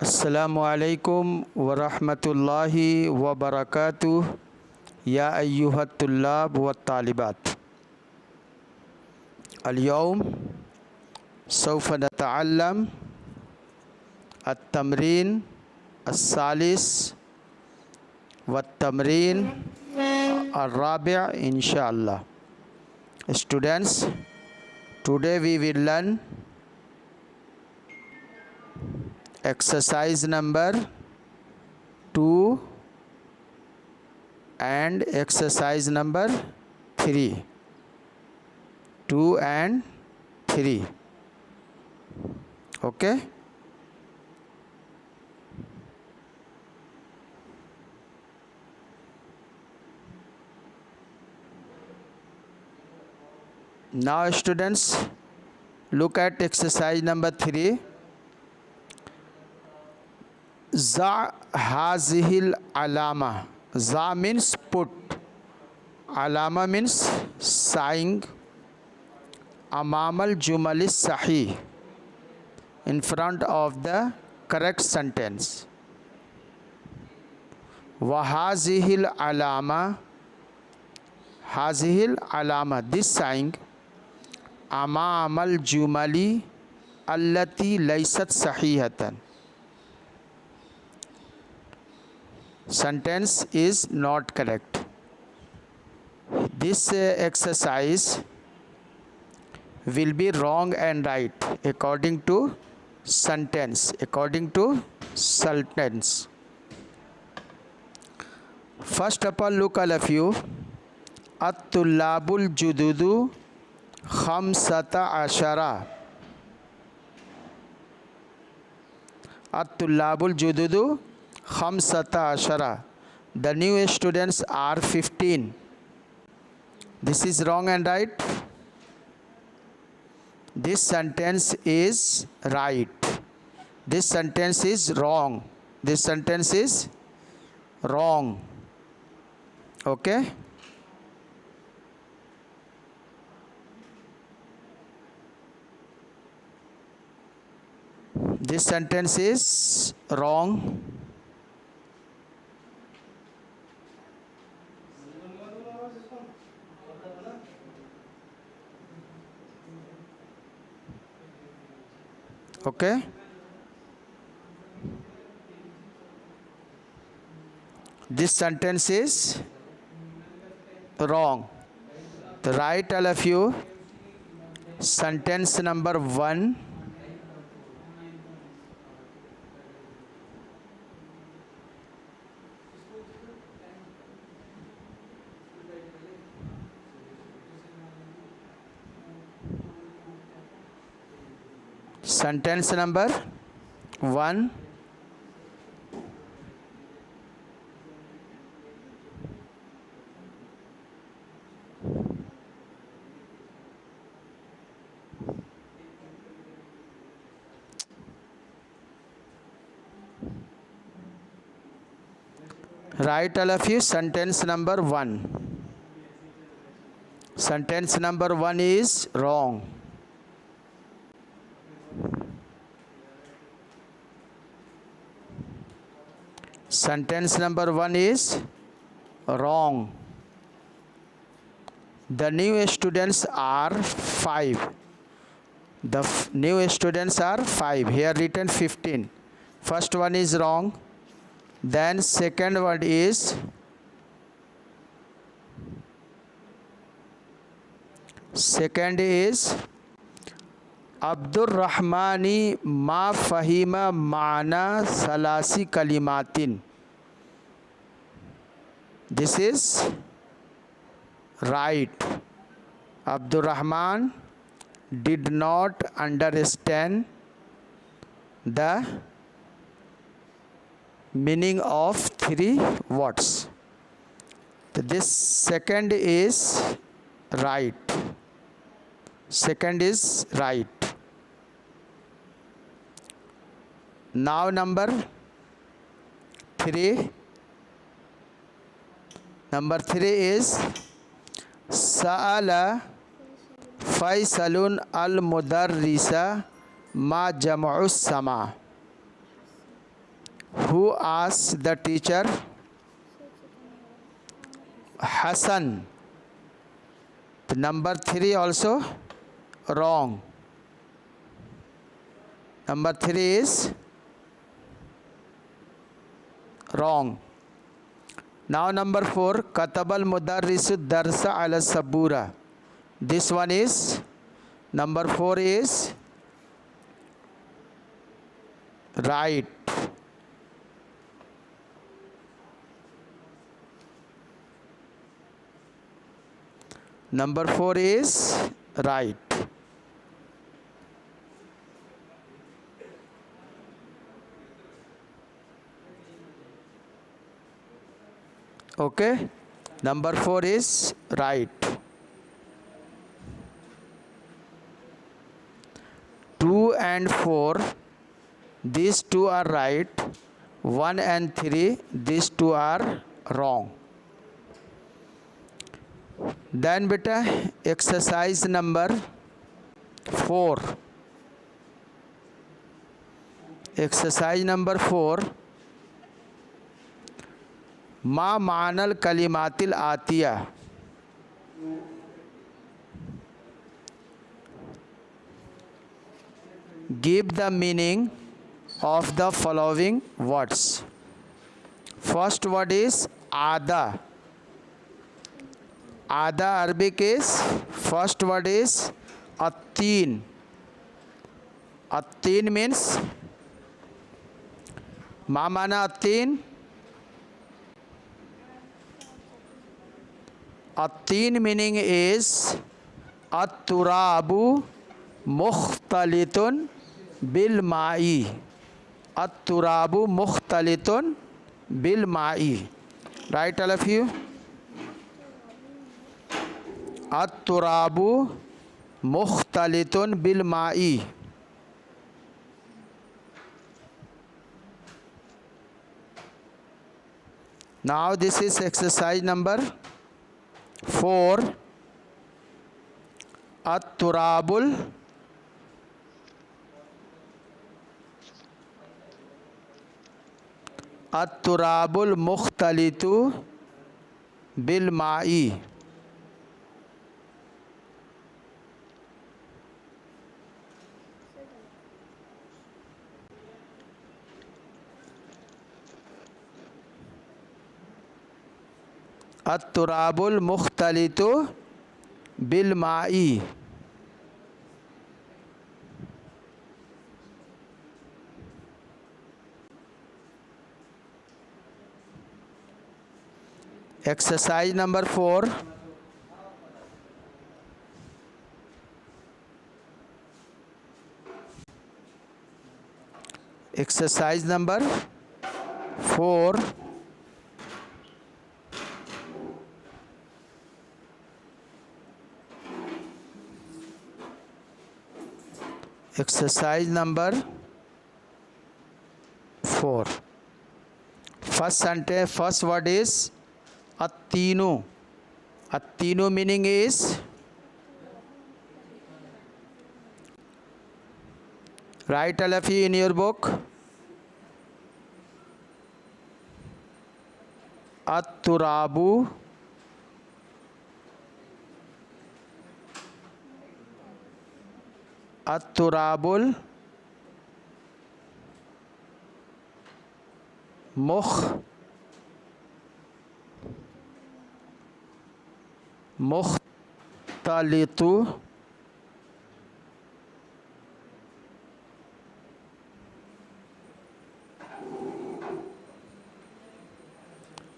अस्सलामुअलैकुम वरहमतुल्लाहि वबरकातुह या अय्युहत्तुल्लाब व तालिबात। अल-यौम सौफ नतअल्लम अत-तमरीन अस्सालिस व तमरीन अर्राबि' इंशाअल्लाह। Students, today we will learn exercise number 2 and exercise number 3. 2 and 3. Okay. Now students, look at exercise number 3. Za hazihil alama. Za means put, alama means sign, amamal jumalis sahih, in front of the correct sentence. Wa hazihil alama, hazihil alama, this sign, amamal jumali allati laysat sahihatan, sentence is not correct. This exercise will be wrong and right according to sentence. First of all, look all of you. At-tullabul jududu khamsata ashara. At-tullabul jududu khamsata ashara. The new students are 15. This is wrong and right. This sentence is right. This sentence is wrong. This sentence is wrong. Okay. This sentence is wrong. Okay. This sentence is wrong. The right, all of you, sentence number 1. Sentence number 1. Write all of you sentence number 1. Sentence number 1 is wrong. Sentence number 1 is wrong. The new students are 5. The new students are 5. Here written 15. First one is wrong. Then second word is Abdur Rahmani ma fahima maana salasi kalimatin. This is right. Abdur Rahman did not understand the meaning of 3 words. This second is right. Second is right. Now number 3. Number 3 is Sa'ala Faisalun al-Mudarrisa ma jam'us sama. Who asked the teacher? Hassan. The number 3 also wrong. Number 3 is wrong. Now number 4, katabal mudarrisu darsa ala sabura. This one is, number 4 is right. Number 4 is right. Okay, number 4 is right. 2 and 4, these two are right. 1 and 3, these two are wrong. Then beta, exercise number 4. Exercise number 4. मा मानल कलिमातिल Atiya. Give the meaning of the following words. First word is ada. Ada Arabic is, first word is atteen. Atteen means, मा माना atteen? Atteen meaning is at-turabu mukhtalitun bil ma'i. At-turabu mukhtalitun bil ma'i. Right, all of you? At-turabu mukhtalitun bil ma'i. Now this is exercise number 4. At-turabul mukhtalitu bil ma'i. At-turabul mukhtalitu bil ma'i. Exercise number 4. Exercise number 4. Exercise number 4. First sentence, first word is at-tinu. At-tinu meaning is, write all of you in your book. At-turabu at-turabul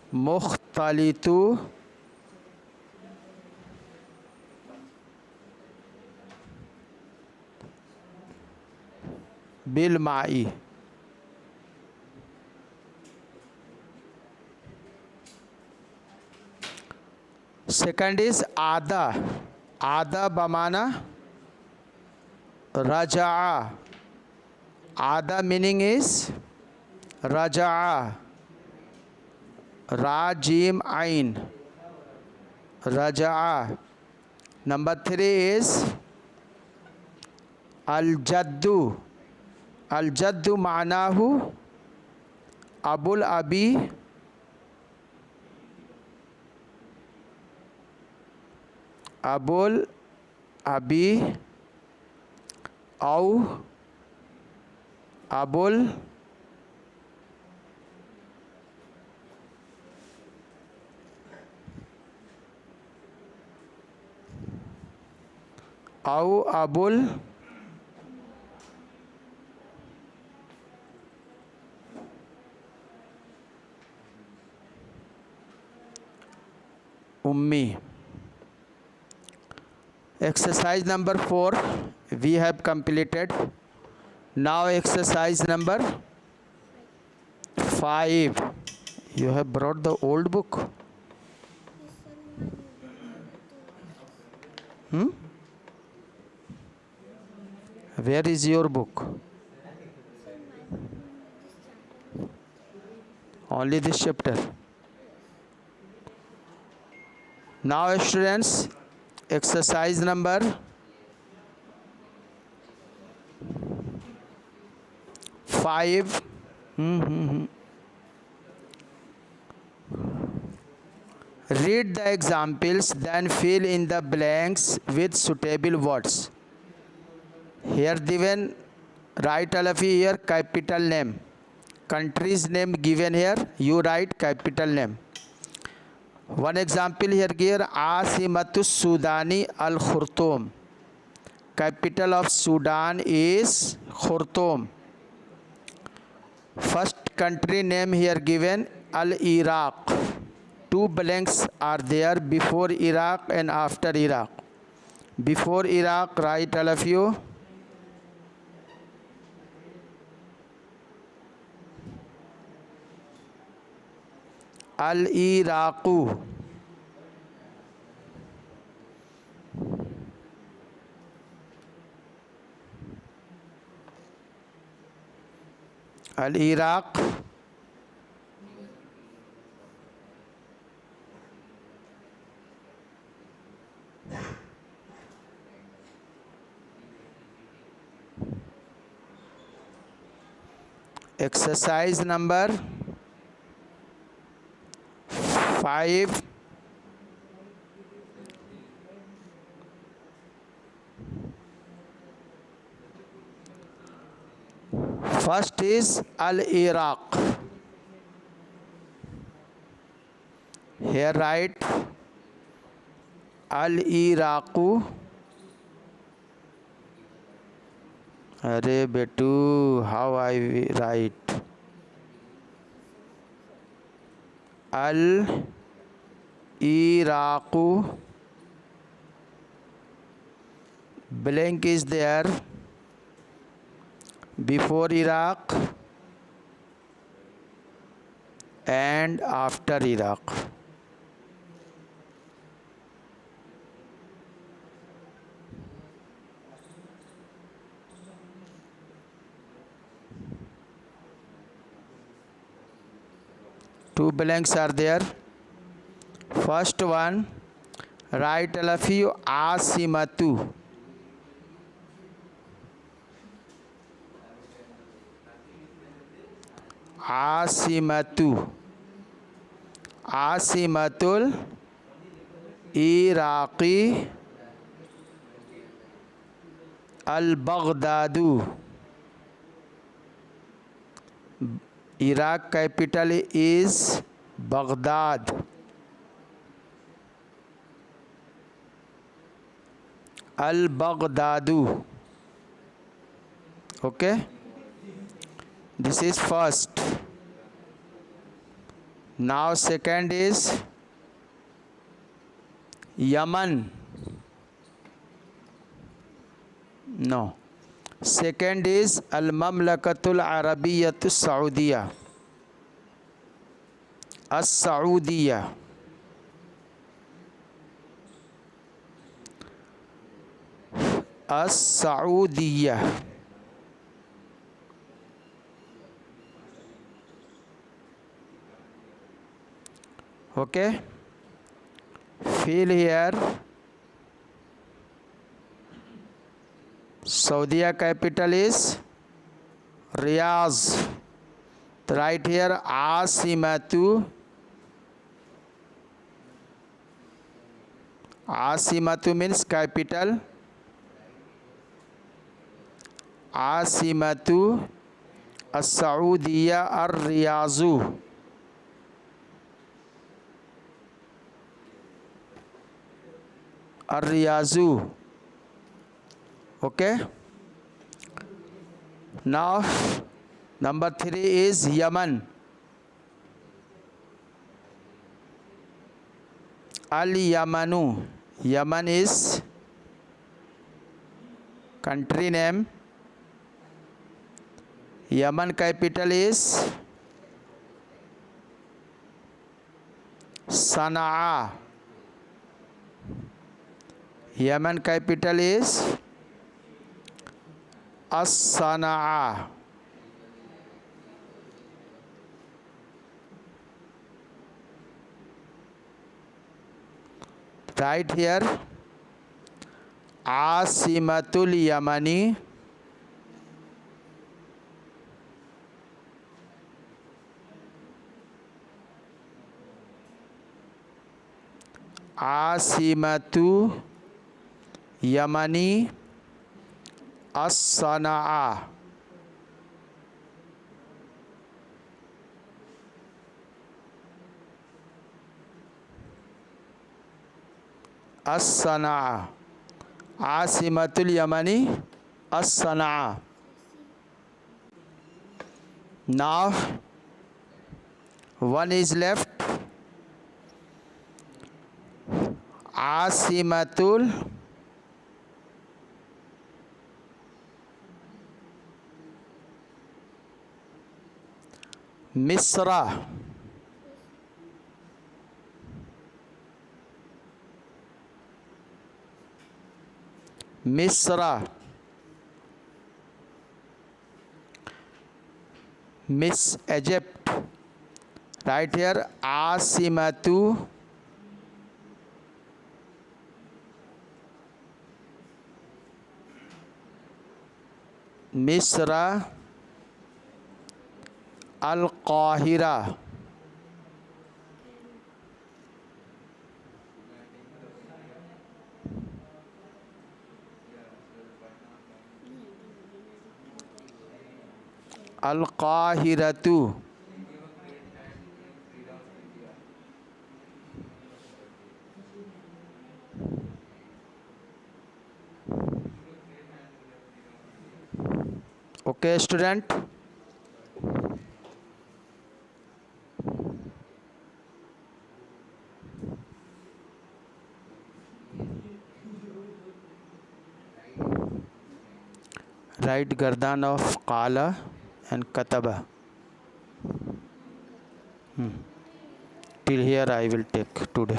mukhtalitu bil ma'i. Second is ada. Ada bamana raja'a. Ada meaning is raja'a. Ra jim ain. Raja'a. Number 3 is al-jaddu. Al-jaddu ma'nahu Abul Abi, Abul Abi, Au, Abul Au, Abul Ummi. Exercise number 4 we have completed. Now exercise number 5. You have brought the old book. Where is your book? Only this chapter. Now students, exercise number 5. Read the examples, then fill in the blanks with suitable words. Here given, write all of you here capital name. Country's name given here, you write capital name. One example here given, Asimatus Sudani Al Khurtum. Capital of Sudan is Khurtum. First country name here given, Al Iraq. Two blanks are there, before Iraq and after Iraq. Before Iraq, write all of you Al Iraqu. Al Iraq. Exercise number 5. First is Al Iraq. Here write Al Iraqu. अरे बेटू, how I write? Al Iraqu. Blank is there, before Iraq and after Iraq. Two blanks are there. First one, write all of you Asimatu. Asimatu. Asimatul Iraqi Al-Baghdadu. Iraq capital is Baghdad. Al-Baghdadu. Okay, this is first. Now second is Yemen. No. Second is Al-Mamlakatul Arabiyyatus Saudiya. As-Saudiya. As-Saudiya. Okay, fill here. Saudi capital is Riyadh. Right here, Asimatu. Asimatu means capital. Asimatu As-Saudiya Ar-Riyazu. Ar-Riyazu. Okay. Now, number 3 is Yemen. Al-Yamanu. Yemen is country name. Yemen capital is Sana'a. Yemen capital is As-Sana'a. Right here, Asimatul Yamani. Asimatu Yamani As-Sana'a. As-Sana'a. Asimatul Yamani As-Sana'a. Now, one is left. Asimatul Misra. Misra. Miss Egypt. Right here, Asimatu Misra Al-Qahira. Al-Qahiratu. Okay, student. Write Gardan of Qala and Kataba. Till here I will take today.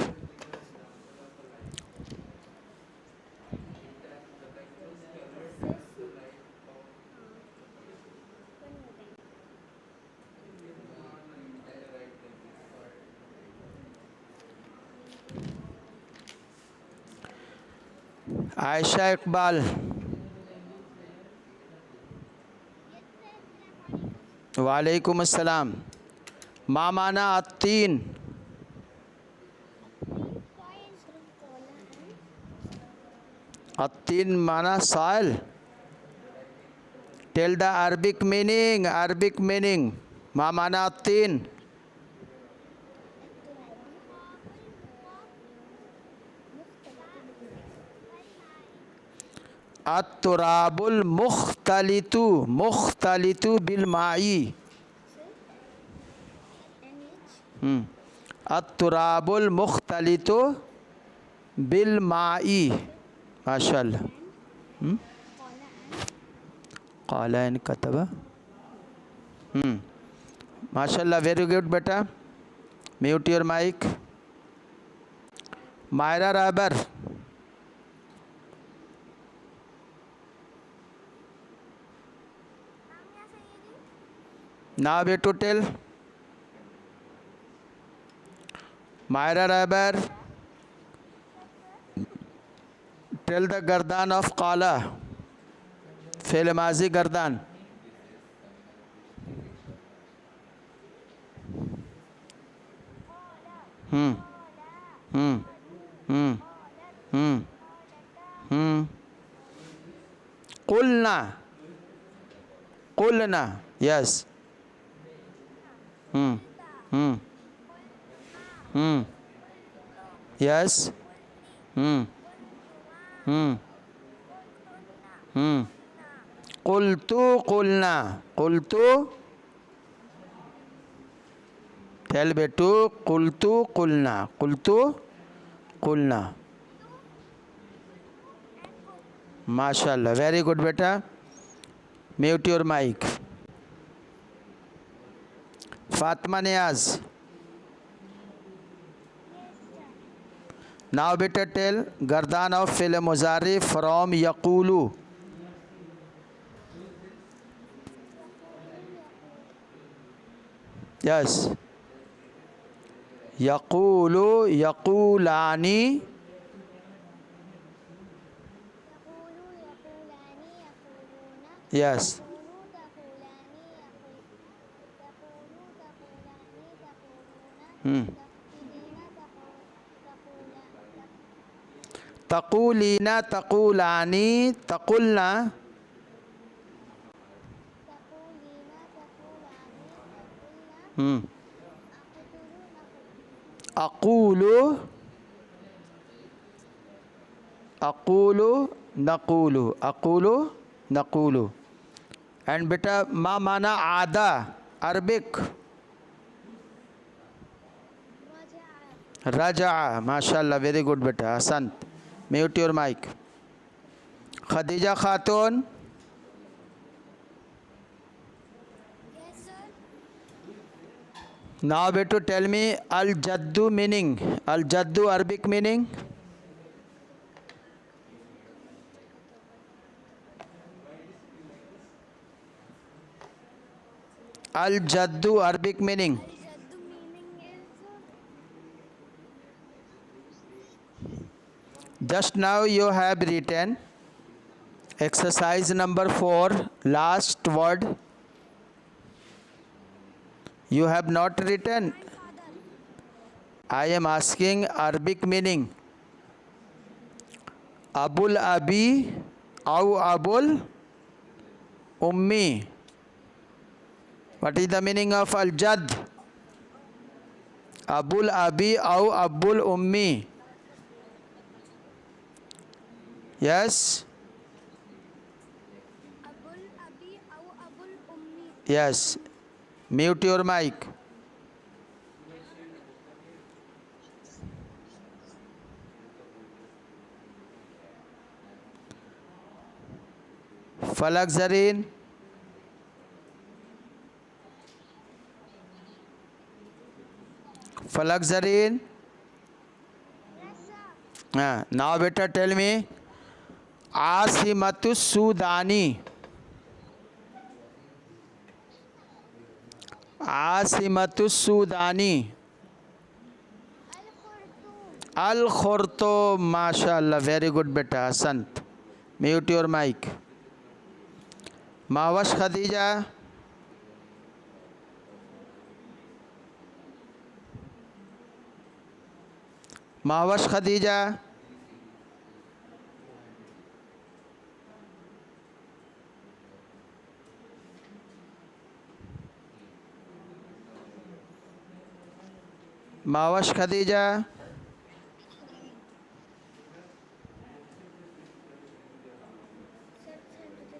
Aisha Iqbal. वालेकुम अस्सलाम. मा माना अत्तीन. अत्तीन माना साल. Tell the Arabic meaning. Arabic meaning. मा माना अत्तीन. अत्तुराबुल मुख्तलितु. मुख्तलितु bill माई. अत्तुराबुल मुख्तलितु bill माई. माशाअल्लाह. क़ाला इन कतबा. माशाअल्लाह, वेरी गुड बेटा. Mute your mic. मायरा राबर. Now we to tell. Myra Raber, tell the Gardan of Qala. Fail Mazi Gardan. Hmm. Hmm. Hmm. Hmm. Hmm. Qulna. Qulna. Yes. Hmm. Hmm. Hmm. Yes. Hmm. Hmm. Hmm. Qultu qulna. Qultu. Tell betu. Qultu qulna. Qultu qulna. MashaAllah. Very good beta. Mute your mic. Fatma Niaz. Now beta tell Gardan of Fil Muzari from Yaqulu. Yes. Yaqulu, Yaqulani. Yes. Hmm. Taqulina, taqulani, taqulna. Hmm. Aqulu, aqulu, naqulu, aqulu, naqulu. And beta ma mana ada, Arabic. Raja'a, mashallah, very good beta. Hasan, mute your mic. Khadija Khatun. Now beto tell me al jaddu meaning. Al jaddu Arabic meaning. Al jaddu Arabic meaning. Just now you have written exercise number 4, last word. You have not written. I am asking Arabic meaning. Abul Abi au Abul Ummi. What is the meaning of Al Jad? Abul Abi au Abul Ummi. Yes? Yes. Mute your mic. Falak Zareen. Falak Zareen. Now better tell me Asimatus Sudani. Asimatus Sudani. Al Khurto. MashaAllah. Very good beta. Hasan. Mute your mic. Mawash Khadija. Mawash Khadija. Mawash Khadija.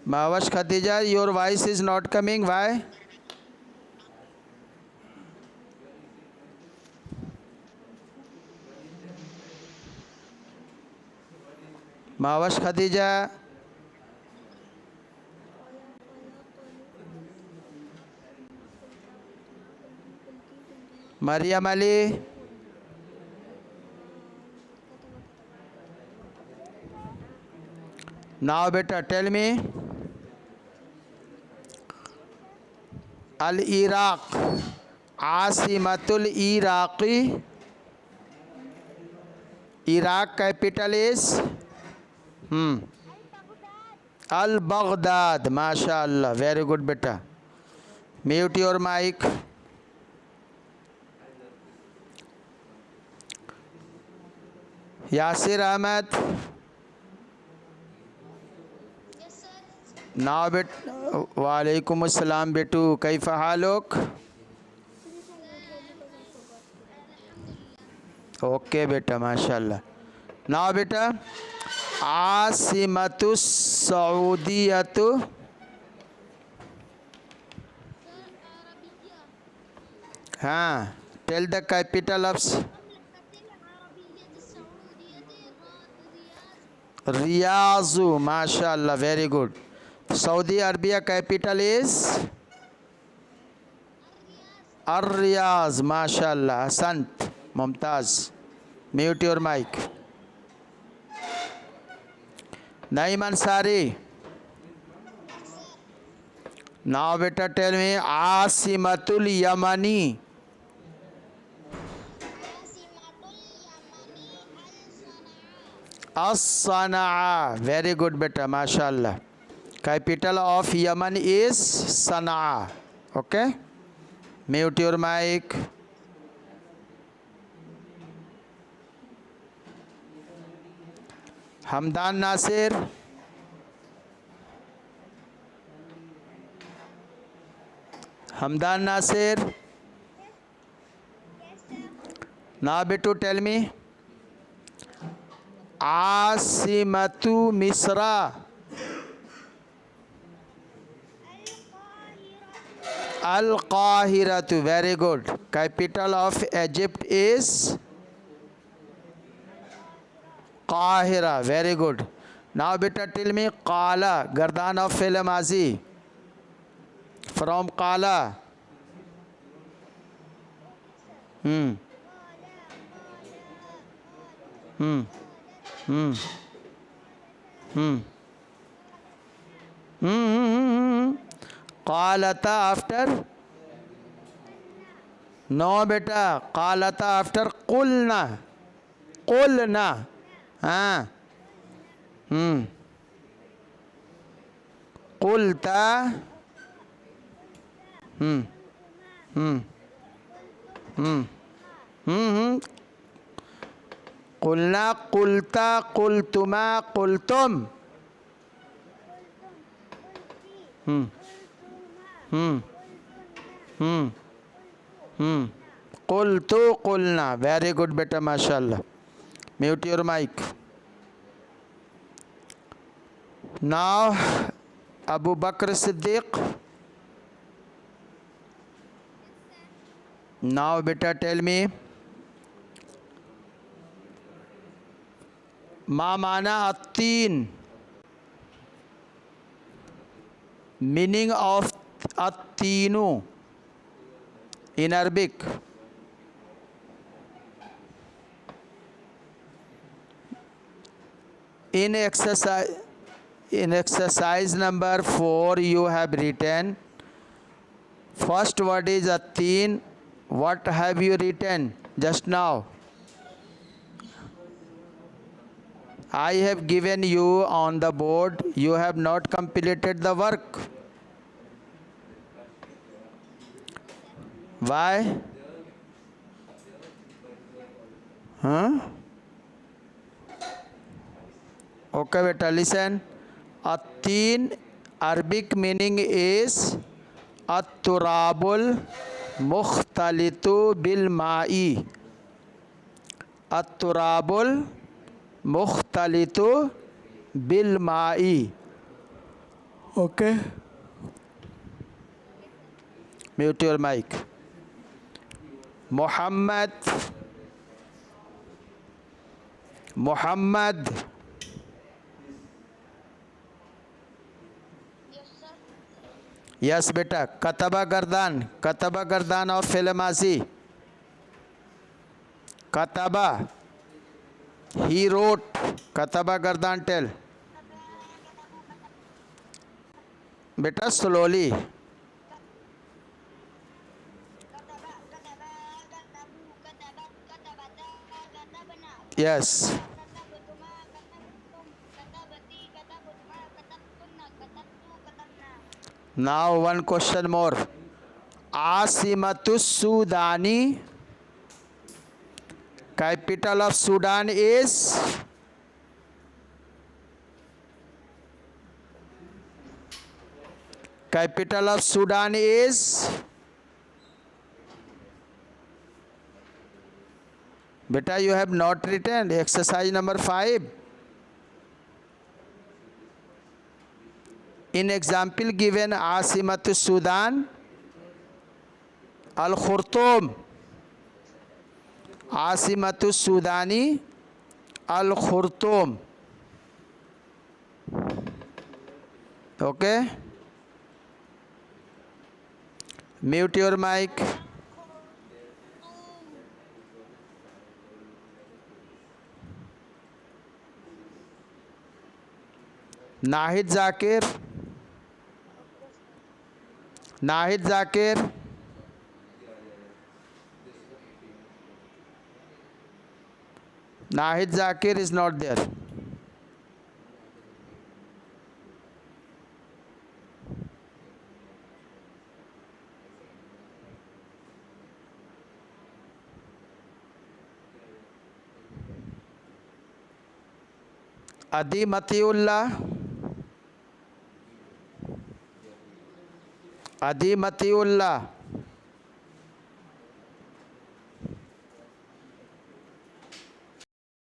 Mawash Khadija, your voice is not coming. Why? Mawash Khadija. Mariam Ali. Now beta tell me Al Iraq. Asimatul Iraqi. Iraq capital is Al Baghdad. MashaAllah. Very good beta. Mute your mic. Yasir Ahmed. Now bet वालेकुम अस्सलाम बेटू Kaif हालुक. Okay बेटा माशाल्लाह. Now बेटा आसिमतु सऊदियतु. हाँ tell the capital of रियाजू. माशाल्लाह very good. Saudi Arabia capital is अर्रियाज. माशाल्लाह हसंत मुमताज. Mute your mic. Naeem Ansari. Now बेटा टेल मी आसिमतुल यमनी. असना. वेरी गुड बेटा माशाल्लाह. Capital of Yemen is Sanaa. Okay mute your mic. Hamdan Nasir. Hamdan Nasir. ना बेटू टेल मी आसिमतु मिस्रा. अल काहिरतु. Very good. Capital of Egypt is काहिरा. Very good. नाउ बेटा टेल मी काला. गर्दान ऑफ फेल माजी फ्रॉम काला. हम्म हम्म हम्म हम्म. कालता आफ्टर. नो बेटा कालता आफ्टर कुलना. कुलना. हाँ कुलता. हम्म हम्म हम्म हम्म. कुलना कुलता कुलतुमा कुलतुम. हम्म हम्म हम्म हम्म. कुलतु कुलना. वेरी गुड बेटा माशाल्लाह. Mute your mic. Now Abu Bakar Siddique. Now बेटा टेल मी मा माना अत्तीन. मीनिंग ऑफ अत्तीनु in Arabic. In exercise number 4 you have written first word is attin. What have you written just now? I have given you on the board. You have not completed the work. Why? Huh? Okay beta listen. Attin Arabic meaning is at-turabul mukhtalitu bil ma'i. At-turabul mukhtalitu bil ma'i. Okay. Mute your mic. Muhammad. Muhammad. Yes beta. Kataba gardan. Kataba gardan of filmasi. Kataba. He wrote. Kataba gardan tell. Beta slowly. Yes. Now one question more. Asimatus Sudani. capital of Sudan is capital of Sudan is beta you have not written exercise number 5. In example given Asimatu Sudan Al Khurtum. Asimatu Sudani Al Khurtum. Okay, mute your mic. Nahid Zakir. Nahid Zakir. Nahid Zakir is not there. Adi Matiullah. Adi Matiullah.